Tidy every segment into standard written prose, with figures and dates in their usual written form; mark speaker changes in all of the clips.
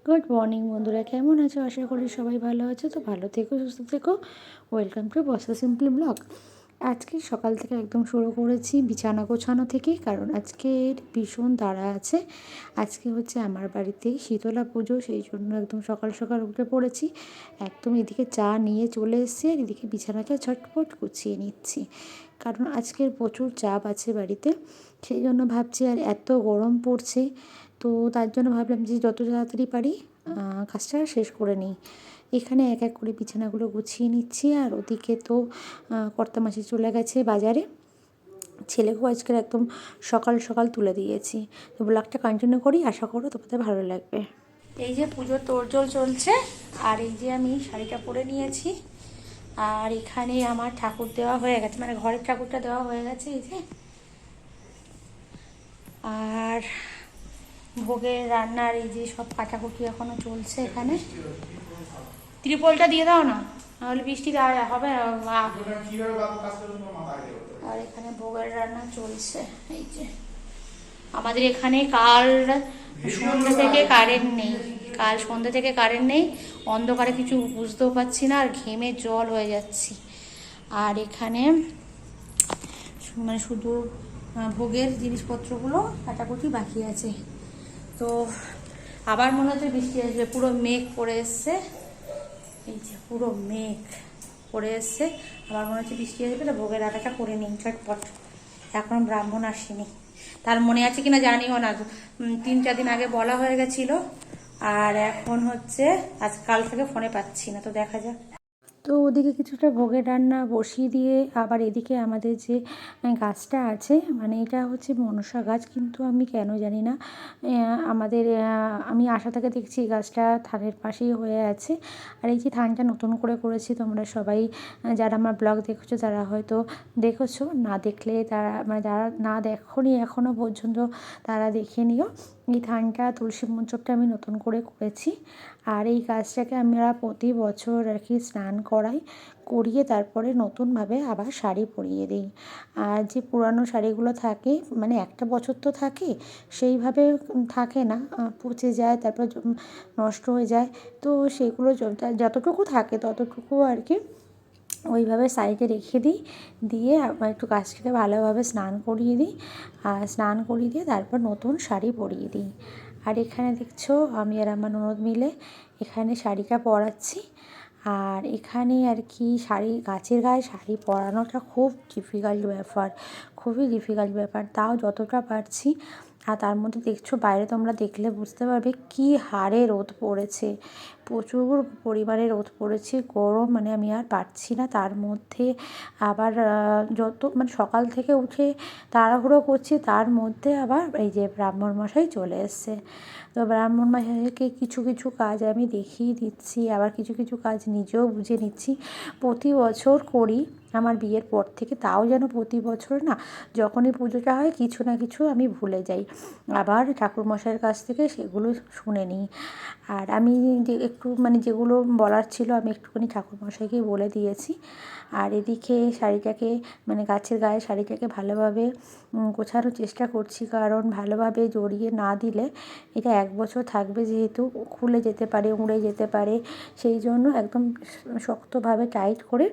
Speaker 1: Good morning বন্ধুরা, কেমন আছো? আশা করি সবাই ভালো আছো। তো ভালো থেকো, সুস্থ থেকো। ওয়েলকাম টু বসা সিম্পলি ব্লগ। আজকে সকাল থেকে একদম শুরু করেছি বিছানা গোছানো থেকে, কারণ আজকের ভীষণ তাড়া আছে। আজকে হচ্ছে আমার বাড়িতে শীতলা পুজো, সেই জন্য একদম সকাল সকাল উঠে পড়েছি। একদম এদিকে চা নিয়ে চলে এসেছি, আর এদিকে বিছানাটা ঝটপট গুছিয়ে নিচ্ছি, কারণ আজকের প্রচুর চাপ আছে বাড়িতে। সেই জন্য ভাবছি, আর এত গরম পড়ছে, তো তার জন্য ভাবলাম যে যত তাড়াতাড়ি পারি কাজটা শেষ করে নিই। এখানে এক এক করে বিছানাগুলো গুছিয়ে নিচ্ছি, আর ওদিকে তো কর্তামাসি চলে গেছে বাজারে। ছেলেকেও আজকের একদম সকাল সকাল তুলে দিয়েছি। তো ব্লগটা কন্টিনিউ করি, আশা করো তোমাদের ভালো লাগবে। এই যে পুজোর তোড়জোড় চলছে, আর এই যে আমি শাড়িটা পরে নিয়েছি, আর এখানে আমার ঠাকুর দেওয়া হয়ে গেছে, মানে ঘরের ঠাকুরটা দেওয়া হয়ে গেছে এই যে। আর ভোগের রান্নার এই যে সব কাটাকুটি এখনো চলছে এখানে। ত্রিপলটা দিয়ে দাও না, নাহলে বৃষ্টি হবে। আর এখানে ভোগের রান্না চলছে এই যে। আমাদের এখানে কাল সন্ধ্যে থেকে কারেন্ট নেই, কাল সন্ধ্যে থেকে কারেন্ট নেই। অন্ধকারে কিছু বুঝতেও পারছি না, আর ঘেমে জল হয়ে যাচ্ছি। আর এখানে মানে শুধু ভোগের জিনিসপত্রগুলো কাটাকুটি বাকি আছে। তো আবার মনে হচ্ছে বৃষ্টি আসবে, পুরো মেঘ পড়ে এসছে। এই যে পুরো মেঘ পড়ে এসছে, আবার মনে হচ্ছে বৃষ্টি আসবে। তো ভোগের আটাটা করে নিই ঝটপট, এখন ব্রাহ্মণ আসেনি। তার মনে আছে কিনা জানিও না, 3-4 দিন আগে বলা হয়ে গেছিলো, আর এখন হচ্ছে আজকাল থেকে ফোনে পাচ্ছি না। তো দেখা যাক। তো ওদিকে কিছুটা ভোগের রান্না বসিয়ে দিয়ে, আবার এদিকে আমাদের যে গাছটা আছে, মানে এটা হচ্ছে মনসা গাছ, কিন্তু আমি কেন জানি না আমাদের আমি আশা থেকে দেখছি এই গাছটা থানের পাশেই হয়ে আছে। আর এই যে থানটা নতুন করে করেছি, তোমরা সবাই যারা আমার ব্লগ দেখেছো তারা হয়তো দেখেছো, না দেখলে তারা, মানে যারা না দেখোনি এখনও পর্যন্ত তারা দেখে নিও। এই থানটা, তুলসী মণ্ডপটা আমি নতুন করে করেছি। আর এই গাছটাকে আমরা প্রতি বছর আর কি স্নান করাই, করিয়ে তারপরে নতুনভাবে আবার শাড়ি পরিয়ে দিই। আর যে পুরানো শাড়িগুলো থাকে, মানে একটা বছর তো থাকে, সেইভাবে থাকে না, পচে যায়, তারপর নষ্ট হয়ে যায়। তো সেগুলো যতটুকু থাকে ততটুকু আর কি ওইভাবে সাইডে রেখে দিই, দিয়ে আবার একটু গাছটাকে ভালোভাবে স্নান করিয়ে দিই, আর স্নান করিয়ে দিয়ে তারপর নতুন শাড়ি পরিয়ে দিই। আর এখানে দেখছো আমি আর আমার ননদ মিলে এখানে শাড়িটা পরাচ্ছি। আর এখানে আর কি শাড়ি, গাছের গায়ে শাড়ি পরানোটা খুব ডিফিকাল্ট ব্যাপার, খুবই ডিফিকাল্ট ব্যাপার, তাও যতটা পারছি। আর তার মধ্যে দেখছো বাইরে, তোমরা দেখলে বুঝতে পারবে কী হারে রোদ পড়েছে, প্রচুর পরিমাণে রোদ পড়েছে, গরম, মানে আমি আর পারছি না। তার মধ্যে আবার যত মানে সকাল থেকে উঠে তাড়াহুড়ো করছি, তার মধ্যে আবার এই যে ব্রাহ্মণ মশাই চলে এসছে। তো ব্রাহ্মণ মশাইকে কিছু কিছু কাজ আমি দেখিয়ে দিচ্ছি, আবার কিছু কিছু কাজ নিজেও বুঝে নিচ্ছি। প্রতি বছর করি আমার বিয়ের পর থেকে, তাও যেন প্রতি বছর না, যখনই পুজোটা হয় কিছু না কিছু আমি ভুলে যাই, আবার ঠাকুরমশাইয়ের কাছ থেকে সেগুলো শুনে নিই। আর আমি যে একটু মানে যেগুলো বলার ছিল আমি একটুখানি ঠাকুরমশাইকেই বলে দিয়েছি। আর এদিকে শাড়িটাকে, মানে গাছের গায়ে শাড়িটাকে ভালোভাবে গোছানোর চেষ্টা করছি, কারণ ভালোভাবে জড়িয়ে না দিলে এটা 1 বছর থাকবে, যেহেতু খুলে যেতে পারে, উড়ে যেতে পারে, সেই জন্য একদম শক্তভাবে টাইট করে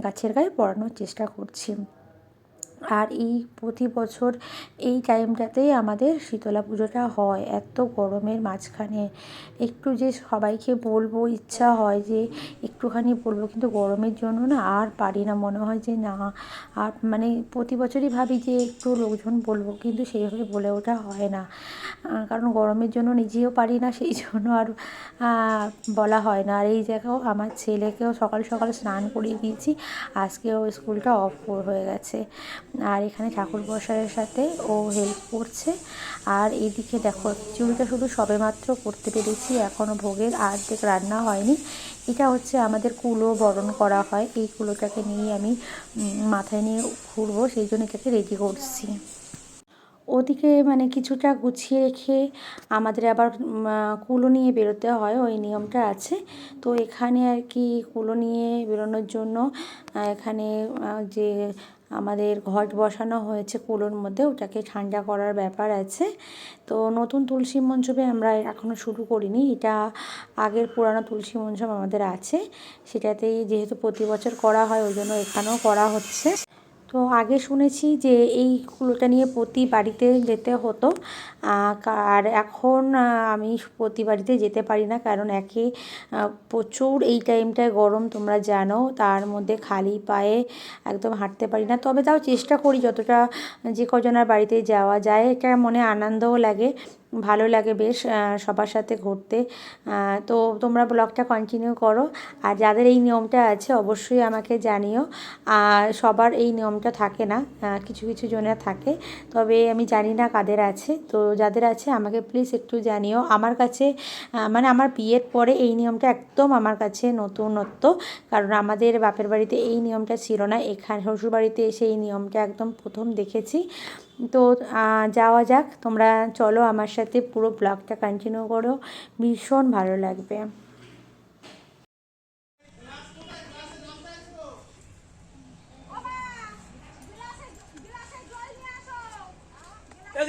Speaker 1: গাছের গায়ে পরানোর চেষ্টা করছি। আর এই প্রতি বছর এই টাইমটাতেই আমাদের শীতলা পুজোটা হয়, এত গরমের মাঝখানে একটু যে সবাইকে বলবো, ইচ্ছা হয় যে একটুখানি বলবো, কিন্তু গরমের জন্য না আর পারি না, মনে হয় যে না। আর মানে প্রতি বছরই ভাবি যে একটু লোকজন বলবো, কিন্তু সেইভাবে বলে ওঠা হয় না, কারণ গরমের জন্য নিজেও পারি না, সেই জন্য আর বলা হয় না। আর এই জায়গাও আমার ছেলেকেও সকাল সকাল স্নান করিয়ে দিয়েছি, আজকেও স্কুলটা অফ হয়ে গেছে। আর এখানে ঠাকুর মশাইয়ের সাথে ও হেল্প করছে। আর এইদিকে দেখো খিচুড়িটা শুধু সবেমাত্র করতে পেরেছি, এখনও ভোগের অর্ধেক রান্না হয়নি। এটা হচ্ছে আমাদের কুলো বরণ করা হয়, এই কুলোটাকে নিয়ে আমি মাথায় নিয়ে ঘুরবো, সেই জন্য এটাকে রেডি করছি। ওদিকে মানে কিছুটা গুছিয়ে রেখে আমাদের আবার কুলো নিয়ে বেরোতে হয়, ওই নিয়মটা আছে। তো এখানে আর কি কুলো নিয়ে বেরোনোর জন্য এখানে যে আমাদের ঘট বসানো হয়েছে কুলোর মধ্যে, ওটাকে ঠান্ডা করার ব্যাপার আছে। তো নতুন তুলসী মঞ্চপে আমরা এখনও শুরু করিনি, এটা আগের পুরানো তুলসী মঞ্চপ আমাদের আছে, সেটাতেই যেহেতু প্রতি বছর করা হয় ওই জন্য এখানেও করা হচ্ছে। তো আগে শুনেছি যে এই কুলোটা নিয়ে প্রতি বাড়িতে যেতে হতো, আর এখন আমি প্রতি বাড়িতে যেতে পারি না, কারণ একে প্রচুর এই টাইমটায় গরম তোমরা জানো, তার মধ্যে খালি পায়ে একদম হাঁটতে পারি না। তবে তাও চেষ্টা করি যতটা যে কজনের বাড়িতে যাওয়া যায়, এটা মনে আনন্দও লাগে, ভালো লাগে বেশ সবার সাথে ঘুরতে। তো তোমরা ব্লগটা কন্টিনিউ করো, আর যাদের এই নিয়মটা আছে অবশ্যই আমাকে জানিও। আর সবার এই নিয়মটা থাকে না, কিছু কিছু জনের থাকে, তবে আমি জানি না কাদের আছে। তো যাদের আছে আমাকে প্লিজ একটু জানিও। আমার কাছে মানে আমার বিয়ের পরে এই নিয়মটা একদম আমার কাছে নতুনত্ব, কারণ আমাদের বাপের বাড়িতে এই নিয়মটা ছিল না, এখানে শ্বশুরবাড়িতে এসে এই নিয়মটা একদম প্রথম দেখেছি। তো যাওয়া যাক, তোমরা চলো আমার সাথে, পুরো ব্লগটা কন্টিনিউ করো, ভীষণ ভালো লাগবে।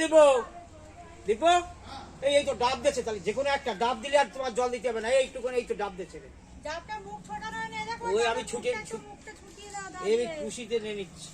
Speaker 2: দীপু দীপু এই তো ডাব দিয়েছে, তাহলে যে কোনো একটা ডাব দিলে আর তোমার জল দিতে হবে না, এইটুকুনি এই তো ডাব দিয়েছে। ওই আমি ছুটিয়ে আমি খুশিতে নিয়ে নিচ্ছি।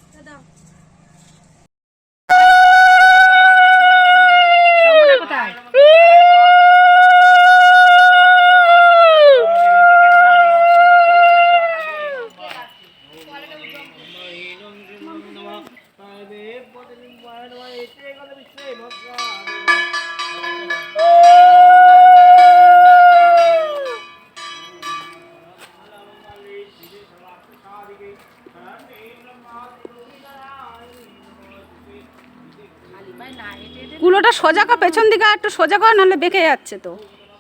Speaker 3: কুলোটা সোজা কর, পেছন দিকে একটু সোজা কর, নাহলে বেঁকে যাচ্ছে তো।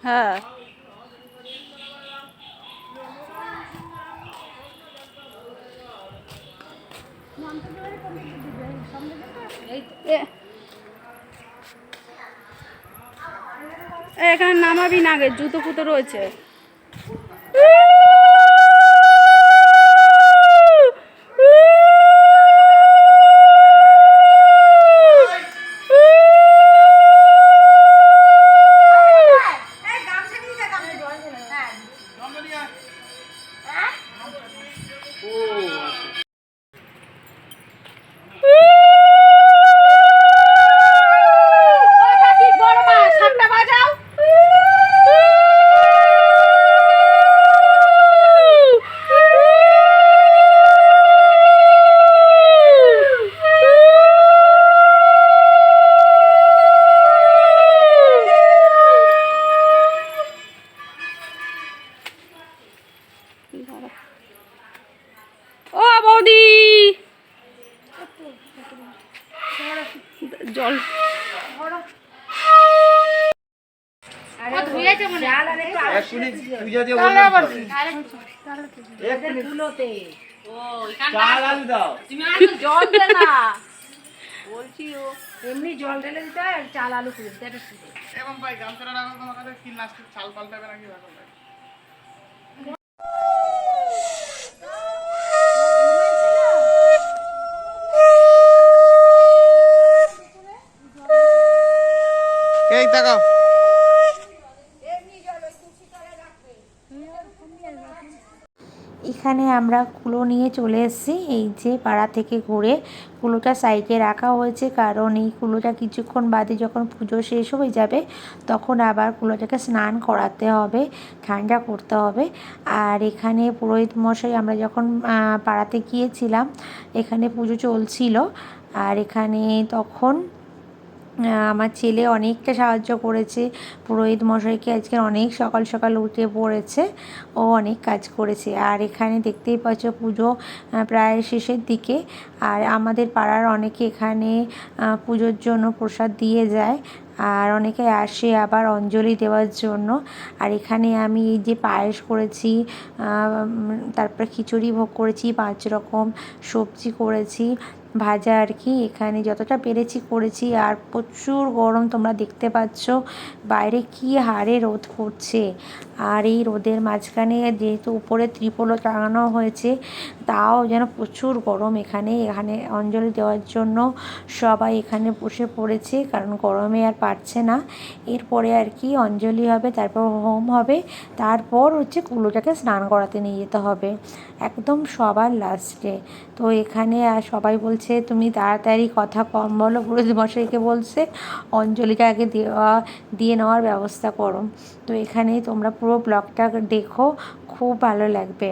Speaker 3: হ্যাঁ, এখানে নামাবি না, আগে জুতো ফুতো রয়েছে। ও বৌদি, জল
Speaker 4: এমনি জল ঢেলে দিতে হয়, চাল আলু করে দিতে হয়।
Speaker 5: এবং ভাই গামছাটা রাখো তোমার কাছে, কি লাস্ট চাল পাল্টাবে নাকি ভালো ভাই। এই তাকাও,
Speaker 1: এখানে আমরা কুলো নিয়ে চলে এসেছি, এই যে পাড়া থেকে ঘুরে কুলোটা সাইডে রাখা হয়েছে, কারণ এই কুলোটা কিছুক্ষণ বাদে যখন পুজো শেষ হয়ে যাবে তখন আবার কুলোটাকে স্নান করাতে হবে, ঠান্ডা করতে হবে। আর এখানে পুরোহিত মশাই, আমরা যখন পাড়াতে গিয়েছিলাম এখানে পুজো চলছিল, আর এখানে তখন আমার ছেলে অনেকটা সাহায্য করেছে পুরোহিত মশাইকে, আজকে অনেক সকাল সকাল উঠে পড়েছে, ও অনেক কাজ করেছে। আর এখানে দেখতেই পাচ্ছ পুজো প্রায় শেষের দিকে, আর আমাদের পাড়ার অনেকে এখানে পুজোর জন্য প্রসাদ দিয়ে যায়, আর অনেকে আসে আবার অঞ্জলি দেওয়ার জন্য। আর এখানে আমি এই যে পায়েস করেছি, তারপর খিচুড়ি ভোগ করেছি, 5 রকম সবজি করেছি, ভাজা আর কি। এখানে যতটা পেরেছি করেছি, আর প্রচুর গরম তোমরা দেখতে পাচ্ছ বাইরে কি হারে রোদ পড়ছে। আর এই রোদের মাঝখানে যেহেতু উপরে ত্রিপলও টাঙানো হয়েছে, তাও যেন প্রচুর গরম এখানে। এখানে অঞ্জলি দেওয়ার জন্য সবাই এখানে বসে পড়েছে, কারণ গরমে আর পারছে না। এরপরে আর কি অঞ্জলি হবে, তারপর হোম হবে, তারপর হচ্ছে কুলোটাকে স্নান করাতে নিয়ে যেতে হবে একদম সবার লাস্টে। তো এখানে আর সবাই বলছে তুমি তাড়াতাড়ি কথা কম বলো, পুরোহিত মশাইকে বলছে অঞ্জলিটা আগে দিয়ে নেওয়ার ব্যবস্থা করো। তো এখানে তোমরা পুরো ব্লগটা দেখো, খুব ভালো লাগবে।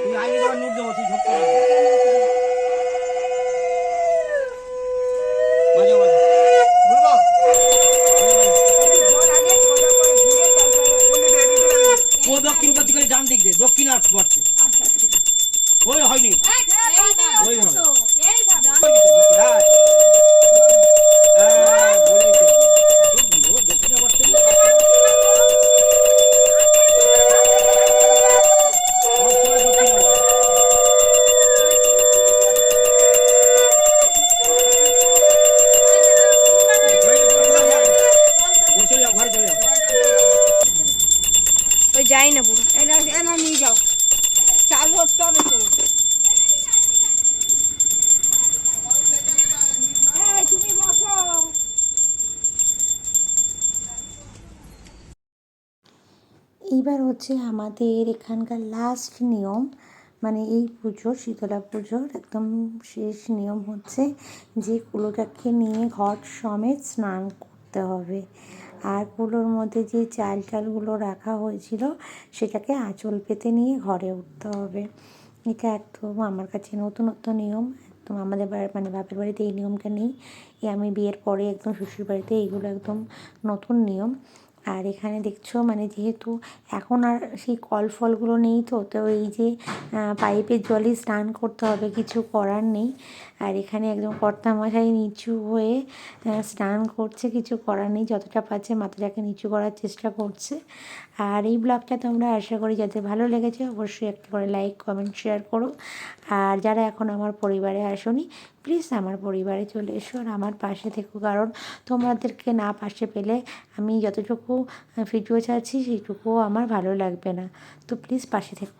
Speaker 2: তুই আগে যাওয়ার নোট দেবো, তুই ঝোঁক করে বাজা বাজা বলবো। ও দক্ষিণ পথ করে ডান দিক দে, দক্ষিণ আর পড়ছে। ওই হয়নি, ওই হবে। দক্ষিণে পড়তে ঘরে চলে যাও।
Speaker 4: ওই যাই না পুরো এনা নিয়ে যাও, চাল হচ্ছে হবে তো। তুমি বসো।
Speaker 1: এইবার হচ্ছে আমাদের এখানকার লাস্ট নিয়ম, মানে এই পুজো শীতলা পুজোর একদম শেষ নিয়ম হচ্ছে যে কুলোটাকে নিয়ে ঘট সমেত স্নান করতে হবে। আর কুলোর মধ্যে যে চাল টালগুলো রাখা হয়েছিল সেটাকে আঁচল পেতে নিয়ে ঘরে উঠতে হবে। এটা একদম আমার কাছে নতুনত্ব নিয়ম, একদম আমাদের মানে বাপের বাড়িতে এই নিয়মটা নেই। আমি বিয়ের পরে একদম শ্বশুর বাড়িতে এইগুলো একদম নতুন নিয়ম। আর এখানে দেখছো মানে যেহেতু এখন আর সেই কল ফলগুলো নেই, তো এই যে পাইপের জলেই স্নান করতে হবে, কিছু করার নেই। আর এখানে একদম কর্তামশাই নিচু হয়ে স্নান করছে, কিছু করার নেই, যতটা পারছে মাথাটাকে নিচু করার চেষ্টা করছে। আর এই ব্লগটা তোমরা আশা করি যাদের ভালো লেগেছে অবশ্যই একটা করে লাইক কমেন্ট শেয়ার করো। আর যারা এখন আমার পরিবারে আসোনি প্লিজ আমার পরিবারে চলে এসো আর আমার পাশে থেকো, কারণ তোমাদেরকে না পাশে পেলে আমি যতটুকু ভিডিও ছাড়ছি সেইটুকুও আমার ভালো লাগবে না। তো প্লিজ পাশে থেকো।